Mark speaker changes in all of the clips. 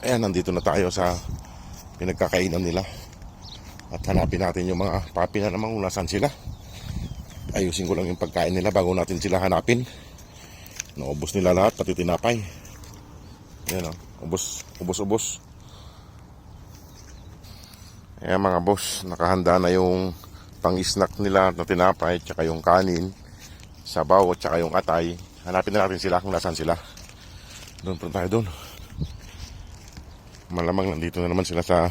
Speaker 1: Ayan, nandito na tayo sa pinagkakainan nila. At hanapin natin yung mga papi na naman kung nasaan sila. Ayusin ko lang yung pagkain nila bago natin sila hanapin. Naubos nila lahat, pati tinapay. Ayan o, ubos. Ayan mga boss, nakahanda na yung pang-snack nila na tinapay, tsaka yung kanin, sabaw, tsaka yung atay. Hanapin na natin sila kung nasaan sila. Doon po tayo doon. Malamang nandito na naman sila sa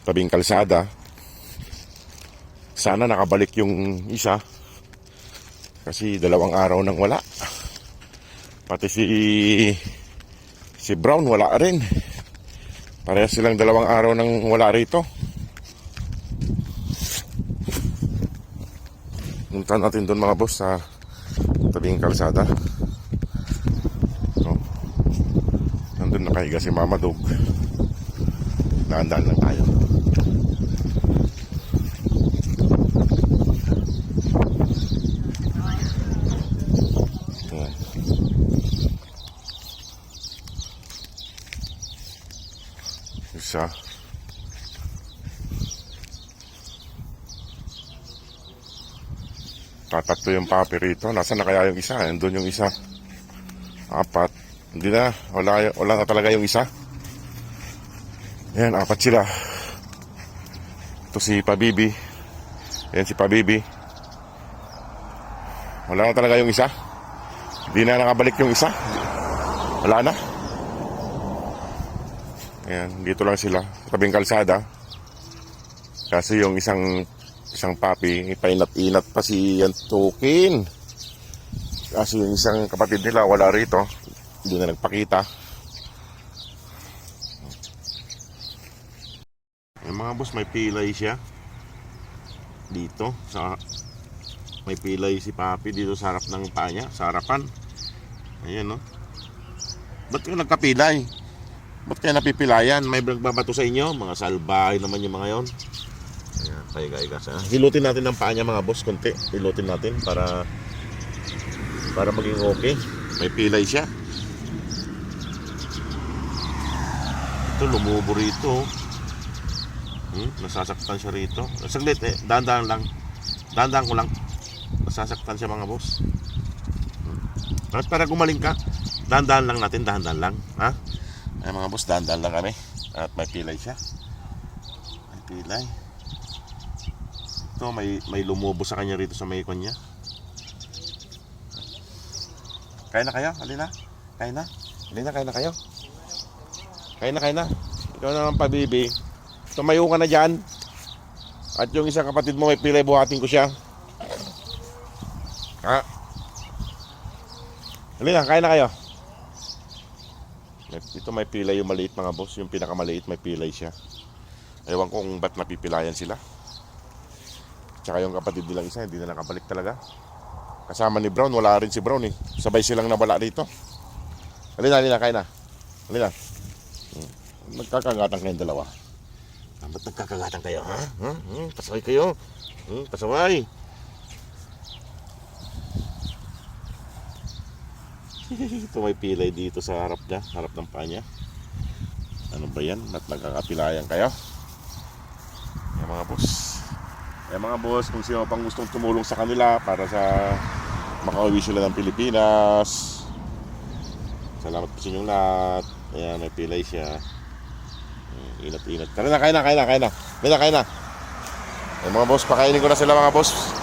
Speaker 1: tabing kalsada. Sana nakabalik yung isa. Kasi 2 araw nang wala. Pati si Brown wala rin. Parehas silang 2 araw nang wala rito. Punta natin doon mga boss sa tabing kalsada. Nandun nakahiga si Mama Dog. Daan-daan lang tayo. Ayan. Isa. Tatatlo yung papi rito. Nasaan na kaya yung isa? Nandun yung isa. 4. Hindi na, wala na talaga yung isa. Ayan, 4 sila. Ito si Pabibi. Ayan si Pabibi. Wala na talaga yung isa. Hindi na nakabalik yung isa. Wala na. Ayan, dito lang sila sa tabing kalsada. Kasi yung isang papi, painat-inat pa si Antukin. Kasi yung isang kapatid nila wala rito. Hindi na nagpakita. Yung mga boss, may pilay siya dito may pilay si Papi dito sa harap ng paa niya, sa harapan. Ayan no. Ba't kayo nagkapilay? Ba't kayo napipilayan? May nagbabato sa inyo? Mga salbahay naman yung mga yon. Ayan, pahiga-higa siya. Hilutin natin ang paa niya mga boss, konti. Hilutin natin para maging okay. May pilay siya. Ito, lumubo rito. Nasasaktan siya rito. Saglit dahan-dahan lang. Dahan-dahan ko lang. Nasasaktan siya mga boss. At para gumaling ka, dahan-dahan lang natin, dahan-dahan lang. Ha? Ay mga boss, dahan-dahan lang kami. At may pilay siya. May pilay. Ito, may lumubo sa kanya rito sa may ikon niya. Kain na kayo? Halina. Kain na. Halina, kain na kayo. Kain na. Ikaw naman Pabibi. Tumayo ka na dyan. At yung isang kapatid mo may pilay, buhatin ko siya. Ha? Halina, kain na kayo. Ito may pilay yung maliit mga boss. Yung pinakamaliit may pilay siya. Ewan ko kung ba't napipilayan sila. Tsaka yung kapatid nilang isa hindi na nakabalik talaga. Kasama ni Brown, wala rin si Brown eh. Sabay silang nawala dito. Halina, kain na. Halina. Nagkakagatan kayong dalawa. Ba't nagkakagatan kayo, ha? Pasaway kayo. Pasaway. Ito may pilay dito sa harap niya, harap ng paa niya. Ano ba yan? Ba't nagkakapilayan kayo? Yan mga boss, kung sino pang gustong tumulong sa kanila para sa makauwi sila ng Pilipinas. Salamat po sa inyong lahat. Ayan, may pilay siya. Inat-inat. Kain na. Ay mga boss, pakainin ko na sila mga boss.